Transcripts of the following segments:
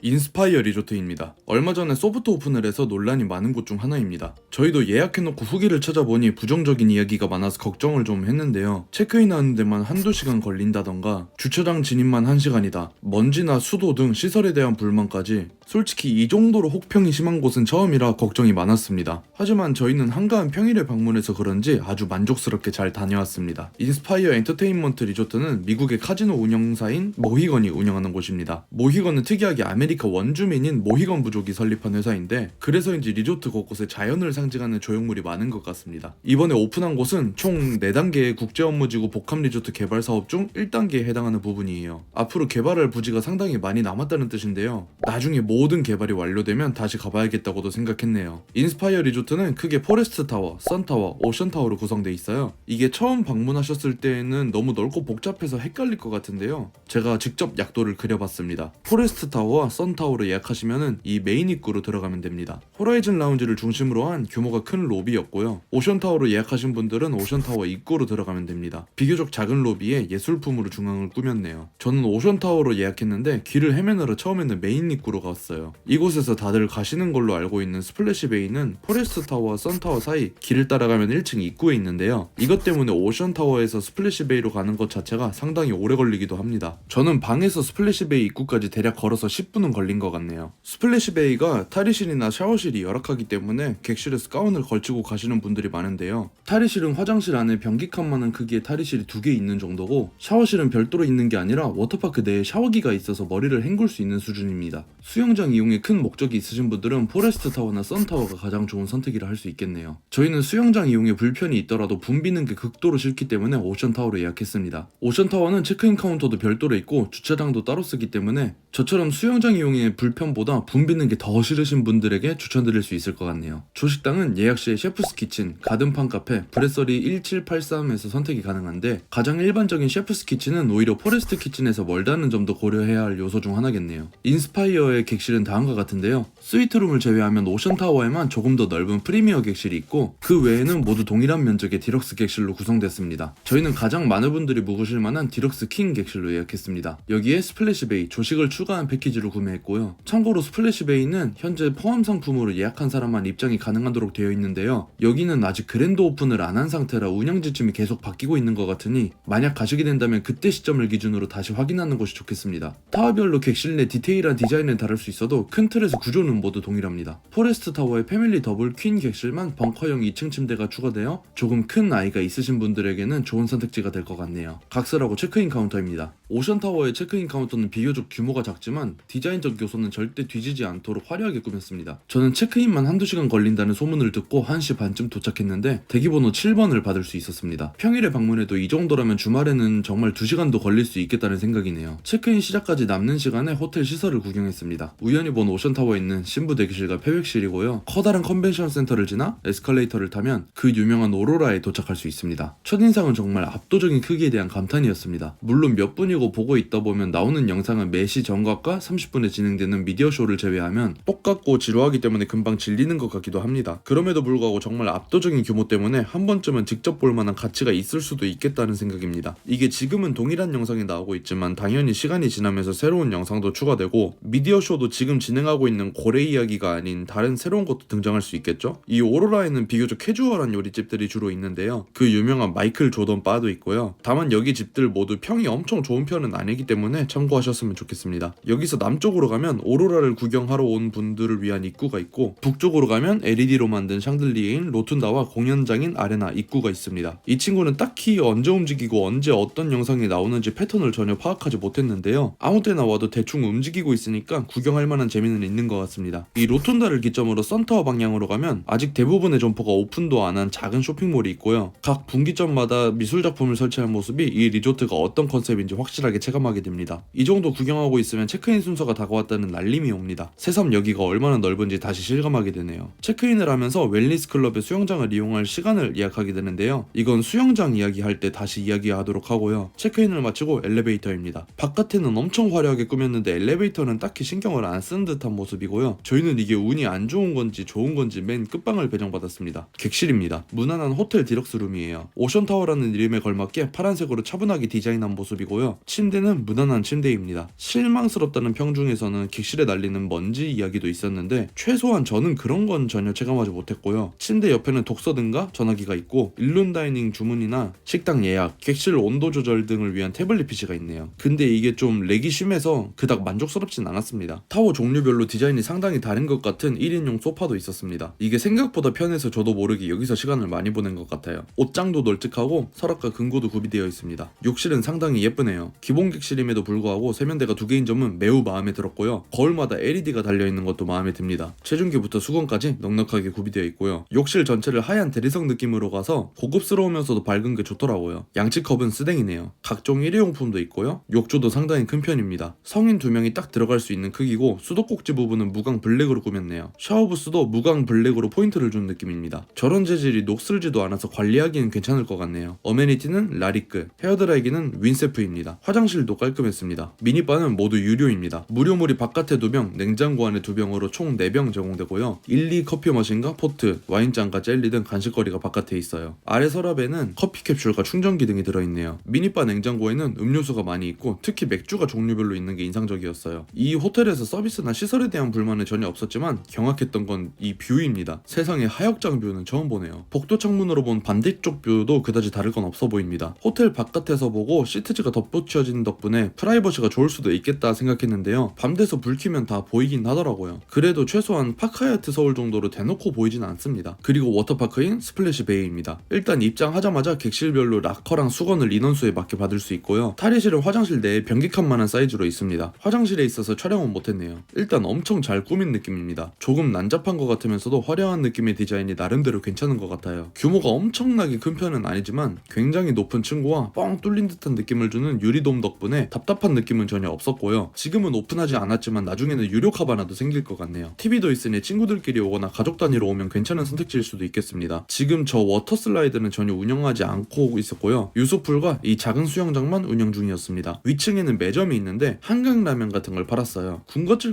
인스파이어 리조트입니다. 얼마 전에 소프트 오픈을 해서 논란이 많은 곳 중 하나입니다. 저희도 예약해놓고 후기를 찾아보니 부정적인 이야기가 많아서 걱정을 좀 했는데요. 체크인 하는 데만 한두 시간 걸린다던가 주차장 진입만 1시간이다, 먼지나 수도 등 시설에 대한 불만까지, 솔직히 이 정도로 혹평이 심한 곳은 처음이라 걱정이 많았습니다. 하지만 저희는 한가한 평일에 방문해서 그런지 아주 만족스럽게 잘 다녀왔습니다. 인스파이어 엔터테인먼트 리조트는 미국의 카지노 운영사인 모히건이 운영하는 곳입니다. 모히건은 특이하게 아메리카 원주민인 모히건 부족이 설립한 회사인데, 그래서인지 리조트 곳곳에 자연을 상징하는 조형물이 많은 것 같습니다. 이번에 오픈한 곳은 총 4단계의 국제업무지구 복합 리조트 개발 사업 중 1단계에 해당하는 부분이에요. 앞으로 개발할 부지가 상당히 많이 남았다는 뜻인데요. 나중에 모든 개발이 완료되면 다시 가봐야겠다고도 생각했네요. 인스파이어 리조트는 크게 포레스트 타워, 선 타워, 오션 타워로 구성되어 있어요. 이게 처음 방문하셨을 때에는 너무 넓고 복잡해서 헷갈릴 것 같은데요. 제가 직접 약도를 그려봤습니다. 포레스트 타워와 선 타워로 예약하시면은 이 메인 입구로 들어가면 됩니다. 호라이즌 라운지를 중심으로 한 규모가 큰 로비였고요. 오션 타워로 예약하신 분들은 오션 타워 입구로 들어가면 됩니다. 비교적 작은 로비에 예술품으로 중앙을 꾸몄네요. 저는 오션 타워로 예약했는데 길을 헤매느라 처음에는 메인 입구로 갔어요. 이곳에서 다들 가시는 걸로 알고 있는 스플래시 베이는 포레스트 타워와 선 타워 사이 길을 따라가면 1층 입구에 있는데요. 이것 때문에 오션 타워에서 스플래시 베이로 가는 것 자체가 상당히 오래 걸리기도 합니다. 저는 방에서 스플래시 베이 입구까지 대략 걸어서 10분은 걸린 것 같네요. 스플래시 베이가 탈의실이나 샤워실이 열악하기 때문에 객실에서 가운을 걸치고 가시는 분들이 많은데요. 탈의실은 화장실 안에 변기 칸만한 크기의 탈의실이 2개 있는 정도고, 샤워실은 별도로 있는 게 아니라 워터파크 내에 샤워기가 있어서 머리를 헹굴 수 있는 수준입니다. 수영장 이용에 큰 목적이 있으신 분들은 포레스트 타워나 선 타워가 가장 좋은 선택이라 할 수 있겠네요. 저희는 수영장 이용에 불편이 있더라도 붐비는 게 극도로 싫기 때문에 오션 타워로 예약했습니다. 오션 타워는 체크인 카운터도 별도로 있고 주차장도 따로 쓰기 때문에 저처럼 수영장 이용의 불편보다 붐비는 게 더 싫으신 분들에게 추천드릴 수 있을 것 같네요. 조식당은 예약 시에 셰프스 키친, 가든팜 카페, 브레서리 1783에서 선택이 가능한데, 가장 일반적인 셰프스 키친은 오히려 포레스트 키친에서 멀다는 점도 고려해야 할 요소 중 하나겠네요. 인스파이어의 객실은 다음과 같은데요. 스위트룸을 제외하면 오션 타워에만 조금 더 넓은 프리미어 객실이 있고, 그 외에는 모두 동일한 면적의 디럭스 객실로 구성됐습니다. 저희는 가장 많은 분들이 묵으실 만한 디럭스 킹 객실로 예약했습니다. 여기에 스플래시 베이, 조식을 추가한 패키지로 구매했고요. 참고로 스플래시 베이는 현재 포함 상품으로 예약한 사람만 입장이 가능하도록 되어 있는데요. 여기는 아직 그랜드 오픈을 안 한 상태라 운영 지침이 계속 바뀌고 있는 것 같으니 만약 가시게 된다면 그때 시점을 기준으로 다시 확인하는 것이 좋겠습니다. 타워별로 객실 내 디테일한 디자인은 다를 수 있어도 큰 틀에서 구조는 모두 동일합니다. 포레스트 타워의 패밀리 더블 퀸 객실만 벙커형 2층 침대가 추가되어 조금 큰 아이가 있으신 분들에게는 좋은 선택지가 될 것 같네요. 각설하고 체크인 카운터입니다. 오션 타워의 체크인 카운터는 비교적 규모가 작지만 디자인적 요소는 절대 뒤지지 않도록 화려하게 꾸몄습니다. 저는 체크인만 한두 시간 걸린다는 소문을 듣고 1시 반쯤 도착했는데 대기번호 7번을 받을 수 있었습니다. 평일에 방문해도 이 정도라면 주말에는 정말 2시간도 걸릴 수 있겠다는 생각이네요. 체크인 시작까지 남는 시간에 호텔 시설을 구경했습니다. 우연히 본 오션 타워에 있는 신부 대기실과 폐획실이고요. 커다란 컨벤션 센터를 지나 에스컬레이터를 타면 그 유명한 오로라에 도착할 수 있습니다. 첫인상은 정말 압도적인 크기에 대한 감탄이었습니다. 물론 몇 분이고 보고 있다 보면 나오는 영상은 매시 정각과 30분에 진행되는 미디어 쇼를 제외하면 똑같고 지루하기 때문에 금방 질리는 것 같기도 합니다. 그럼에도 불구하고 정말 압도적인 규모 때문에 한 번쯤은 직접 볼 만한 가치가 있을 수도 있겠다는 생각입니다. 이게 지금은 동일한 영상이 나오고 있지만 당연히 시간이 지나면서 새로운 영상도 추가되고, 미디어 쇼도 지금 진행하고 있는 고래 이야기가 아닌 다른 새로운 것도 등장할 수 있겠죠? 이 오로라에는 비교적 캐주얼한 요리집들이 주로 있는데요. 그 유명한 마이클 조던 바도 있고요. 다만 여기 집들 모두 평이 엄청 좋은 편은 아니기 때문에 참고하셨으면 좋겠습니다. 여기서 남쪽으로 가면 오로라를 구경하러 온 분들을 위한 입구가 있고, 북쪽으로 가면 LED로 만든 샹들리에인 로툰다와 공연장인 아레나 입구가 있습니다. 이 친구는 딱히 언제 움직이고 언제 어떤 영상이 나오는지 패턴을 전혀 파악하지 못했는데요. 아무 때나 와도 대충 움직이고 있으니까 구경할 만한 재미는 있는 것 같습니다. 이 로툰다를 기점으로 선타워 방향으로 가면 아직 대부분의 점포가 오픈도 안 한 작은 쇼핑몰이 있고요. 각 분기점마다 미술작품을 설치한 모습이 이 리조트가 어떤 컨셉인지 확실하게 체감하게 됩니다. 이 정도 구경하고 있으면 체크인 순서가 다가왔다는 날림이 옵니다. 새삼 여기가 얼마나 넓은지 다시 실감하게 되네요. 체크인을 하면서 웰니스 클럽의 수영장을 이용할 시간을 예약하게 되는데요. 이건 수영장 이야기할 때 다시 이야기하도록 하고요. 체크인을 마치고 엘리베이터입니다. 바깥에는 엄청 화려하게 꾸몄는데 엘리베이터는 딱히 신경을 안 쓰는 듯한 모습이고요. 저희는 이게 운이 안 좋은 건지 좋은 건지 맨 끝방을 배정받았습니다. 객실입니다. 무난한 호텔 디럭스 룸이에요. 오션타워라는 이름에 걸맞게 파란색으로 차분하게 디자인한 모습이고요. 침대는 무난한 침대입니다. 실망스럽다는 평 중에서는 객실에 날리는 먼지 이야기도 있었는데 최소한 저는 그런 건 전혀 체감하지 못했고요. 침대 옆에는 독서등과 전화기가 있고 일룬 다이닝 주문이나 식당 예약, 객실 온도 조절 등을 위한 태블릿 PC가 있네요. 근데 이게 좀 렉이 심해서 그닥 만족스럽진 않았습니다. 타워 종류별로 디자인이 상당히 다른 것 같은 1인용 소파도 있었습니다. 이게 생각보다 편해서 저도 모르게 여기서 시간을 많이 보낸 것 같아요. 옷장도 널찍하고 서랍과 금고도 구비되어 있습니다. 욕실은 상당히 예쁘네요. 기본 객실임에도 불구하고 세면대가 2개인 점은 매우 마음에 들었고요. 거울마다 LED가 달려있는 것도 마음에 듭니다. 체중계부터 수건까지 넉넉하게 구비되어 있고요. 욕실 전체를 하얀 대리석 느낌으로 가서 고급스러우면서도 밝은 게 좋더라고요. 양치컵은 쓰댕이네요. 각종 일회용품도 있고요. 욕조도 상당히 큰 편입니다. 성인 2명이 딱 들어갈 수 있는 크기고 수도꼭지 부분은 무광 블랙으로 꾸몄네요. 샤워부스도 무광 블랙으로 포인트를 준 느낌입니다. 저런 재질이 녹슬지도 않아서 관리하기엔 괜찮을 것 같네요. 어메니티는 라리크, 헤어드라이기는 윈세프입니다. 화장실도 깔끔했습니다. 미니바는 모두 유료입니다. 무료물이 바깥에 2병, 냉장고 안에 2병으로 총 4병 제공되고요. 1, 2 커피 머신과 포트, 와인잔과 젤리 등 간식거리가 바깥에 있어요. 아래 서랍에는 커피 캡슐과 충전기 등이 들어있네요. 미니바 냉장고에는 음료수가 많이 있고 특히 맥주가 종류별로 있는 게 인상적이었어요. 이 호텔에서 서비스나 시설에 대한 불만은 전혀 없었지만 경악했던 건 이 뷰입니다. 세상에 하역장 뷰는 처음 보네요. 복도 창문으로 본 반대쪽 뷰도 그다지 다를 건 없어 보입니다. 호텔 바깥에서 보고 시트지가 덧붙여진 덕분에 프라이버시가 좋을 수도 있겠다 생각했는데요. 밤 돼서 불 켜면 다 보이긴 하더라고요. 그래도 최소한 파크하얏트 서울 정도로 대놓고 보이진 않습니다. 그리고 워터파크인 스플래시 베이입니다. 일단 입장하자마자 객실별로 락커랑 수건을 인원수에 맞게 받을 수 있고요. 탈의실은 화장실 내에 변기칸만한 사이즈로 있습니다. 화장실에 있어서 촬영은 못했네요. 일단 엄청 잘 꾸민 느낌입니다. 조금 난잡한 것 같으면서도 화려한 느낌의 디자인이 나름대로 괜찮은 것 같아요. 규모가 엄청나게 큰 편은 아니지만 굉장히 높은 층고와 뻥 뚫린 듯한 느낌을 주는 유리돔 덕분에 답답한 느낌은 전혀 없었고요. 지금은 오픈하지 않았지만 나중에는 유료 카바나도 생길 것 같네요. TV도 있으니 친구들끼리 오거나 가족 단위로 오면 괜찮은 선택지일 수도 있겠습니다. 지금 저 워터 슬라이드는 전혀 운영하지 않고 있었고요. 유소풀과 이 작은 수영장만 운영 중이었습니다. 위층에는 매점이 있는데 한강라면 같은 걸 팔았어요.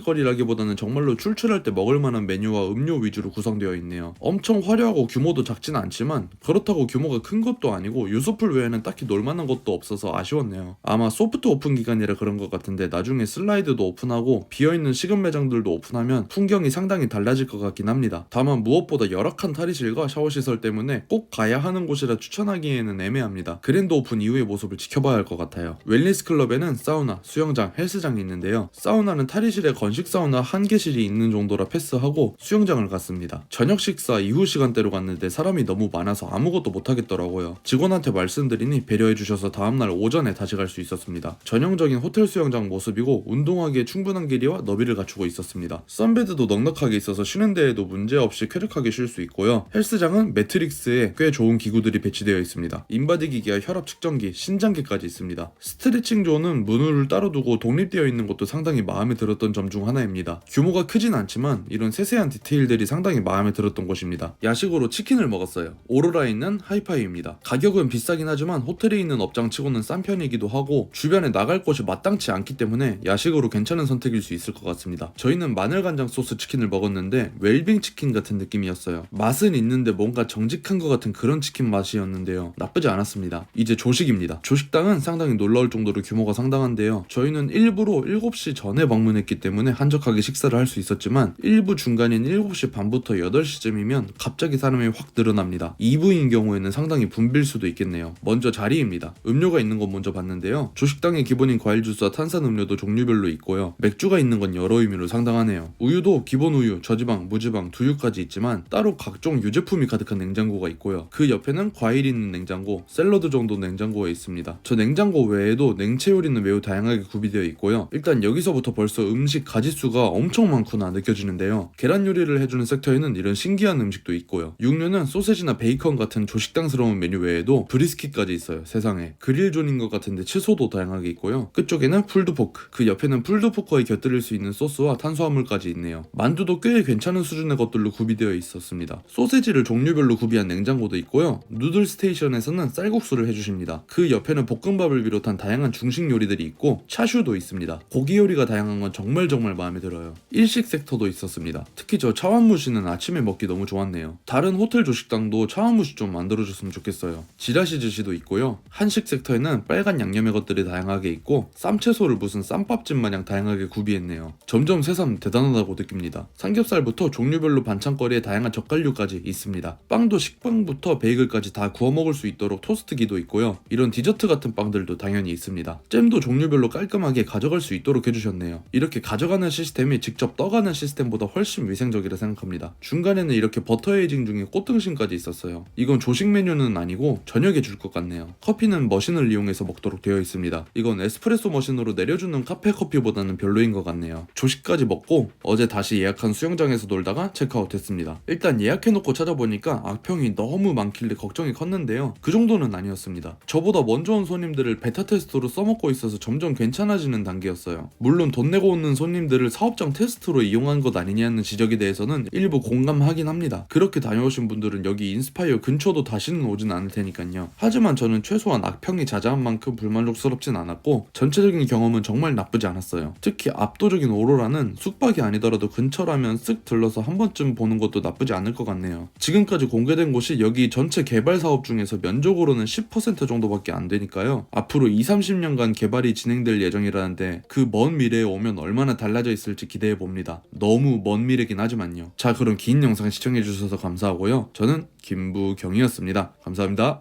군것질거리라기보다는 정말로 출출할 때 먹을 만한 메뉴와 음료 위주로 구성되어 있네요. 엄청 화려하고 규모도 작진 않지만 그렇다고 규모가 큰 것도 아니고 유소풀 외에는 딱히 놀만한 것도 없어서 아쉬웠네요. 아마 소프트 오픈 기간이라 그런 것 같은데 나중에 슬라이드도 오픈하고 비어있는 식은 매장들도 오픈하면 풍경이 상당히 달라질 것 같긴 합니다. 다만 무엇보다 열악한 탈의실과 샤워시설 때문에 꼭 가야 하는 곳이라 추천하기에는 애매합니다. 그랜드 오픈 이후의 모습을 지켜봐야 할 것 같아요. 웰니스 클럽에는 사우나, 수영장, 헬스장이 있는데요. 사우나는 탈의실에 건식 사우나 1개실이 있는 정도라 패스하고 수영장을 갔습니다. 저녁 식사 이후 시간대로 갔는데 사람이 너무 많아서 아무것도 못하겠더라고요. 직원한테 말씀드리니 배려해주셔서 다음날 오전에 다시 갈 수 있었습니다. 전형적인 호텔 수영장 모습이고 운동하기에 충분한 길이와 너비를 갖추고 있었습니다. 선베드도 넉넉하게 있어서 쉬는 데에도 문제없이 쾌적하게 쉴 수 있고요. 헬스장은 매트릭스에 꽤 좋은 기구들이 배치되어 있습니다. 인바디 기기와 혈압 측정기, 신장기까지 있습니다. 스트레칭 존은 문을 따로 두고 독립되어 있는 것도 상당히 마음에 들었던 점 중 하나입니다. 규모가 크진 않지만 이런 세세한 디테일들이 상당히 마음에 들었던 곳입니다. 야식으로 치킨을 먹었어요. 오로라에 있는 하이파이입니다. 가격은 비싸긴 하지만 호텔에 있는 업장치고는 싼 편이기도 하고 주변에 나갈 곳이 마땅치 않기 때문에 야식으로 괜찮은 선택일 수 있을 것 같습니다. 저희는 마늘간장 소스 치킨을 먹었는데 웰빙 치킨 같은 느낌이었어요. 맛은 있는데 뭔가 정직한 것 같은 그런 치킨 맛이었는데요. 나쁘지 않았습니다. 이제 조식입니다. 조식당은 상당히 놀라울 정도로 규모가 상당한데요. 저희는 일부러 7시 전에 방문했기 때문에 한적하게 식사를 할 수 있었지만 일부 중간인 7시 반부터 8시쯤이면 갑자기 사람이 확 늘어납니다. 2부인 경우에는 상당히 붐빌 수도 있겠네요. 먼저 자리입니다. 음료가 있는 건 먼저 봤는데요. 조식당의 기본인 과일 주스와 탄산음료도 종류별로 있고요. 맥주가 있는 건 여러 의미로 상당하네요. 우유도 기본 우유, 저지방, 무지방, 두유까지 있지만 따로 각종 유제품이 가득한 냉장고가 있고요. 그 옆에는 과일 있는 냉장고, 샐러드 정도 냉장고에 있습니다. 저 냉장고 외에도 냉채 요리는 매우 다양하게 구비되어 있고요. 일단 여기서부터 벌써 음식 가짓수가 엄청 많구나 느껴지는데요. 계란 요리를 해주는 섹터에는 이런 신기한 음식도 있고요. 육류는 소세지나 베이컨 같은 조식당스러운 메뉴 외에도 브리스킷까지 있어요. 세상에. 그릴존인 것 같은데 채소도 다양하게 있고요. 끝쪽에는 풀드포크, 그 옆에는 풀드포크에 곁들일 수 있는 소스와 탄수화물까지 있네요. 만두도 꽤 괜찮은 수준의 것들로 구비되어 있었습니다. 소세지를 종류별로 구비한 냉장고도 있고요. 누들 스테이션에서는 쌀국수를 해주십니다. 그 옆에는 볶음밥을 비롯한 다양한 중식 요리들이 있고 차슈도 있습니다. 고기 요리가 다양한 건 정말 마음에 들어요. 일식 섹터도 있었습니다. 특히 저 차완무시는 아침에 먹기 너무 좋았네요. 다른 호텔 조식당도 차완무시 좀 만들어줬으면 좋겠어요. 지라시 주시도 있고요. 한식 섹터에는 빨간 양념에 것들이 다양하게 있고 쌈채소를 무슨 쌈밥집 마냥 다양하게 구비했네요. 점점 새삼 대단하다고 느낍니다. 삼겹살부터 종류별로 반찬거리에 다양한 젓갈류까지 있습니다. 빵도 식빵부터 베이글까지 다 구워 먹을 수 있도록 토스트기도 있고요. 이런 디저트 같은 빵들도 당연히 있습니다. 잼도 종류별로 깔끔하게 가져갈 수 있도록 해주셨네요. 이렇게 가져가는 시스템이 직접 떠가는 시스템보다 훨씬 위생적이라 생각합니다. 중간에는 이렇게 버터 에이징 중에 꽃등심까지 있었어요. 이건 조식 메뉴는 아니고 저녁에 줄 것 같네요. 커피는 머신을 이용해서 먹도록 되어 있습니다. 이건 에스프레소 머신으로 내려주는 카페 커피보다는 별로인 것 같네요. 조식까지 먹고 어제 다시 예약한 수영장에서 놀다가 체크아웃 했습니다. 일단 예약해놓고 찾아보니까 악평이 너무 많길래 걱정이 컸는데요. 그 정도는 아니었습니다. 저보다 먼저 온 손님들을 베타 테스트로 써먹고 있어서 점점 괜찮아지는 단계였어요. 물론 돈 내고 오는 손님들을 사업장 테스트로 이용한 것 아니냐는 지적에 대해서는 일부 공감하긴 합니다. 그렇게 다녀오신 분들은 여기 인스파이어 근처도 다시는 오진 않을 테니까요. 하지만 저는 최소한 악평이 자자한 만큼 불만족스럽진 않았고 전체적인 경험은 정말 나쁘지 않았어요. 특히 압도적인 오로라는 숙박이 아니더라도 근처라면 쓱 들러서 한 번쯤 보는 것도 나쁘지 않을 것 같네요. 지금까지 공개된 곳이 여기 전체 개발 사업 중에서 면적으로는 10% 정도밖에 안 되니까요. 앞으로 20-30년간 개발이 진행될 예정이라는데 그 먼 미래에 오면 얼마나 달라져 있을지 기대해 봅니다. 너무 먼 미래긴 하지만요. 자, 그럼 긴 영상 시청해 주셔서 감사하고요. 저는 김부경이었습니다. 감사합니다.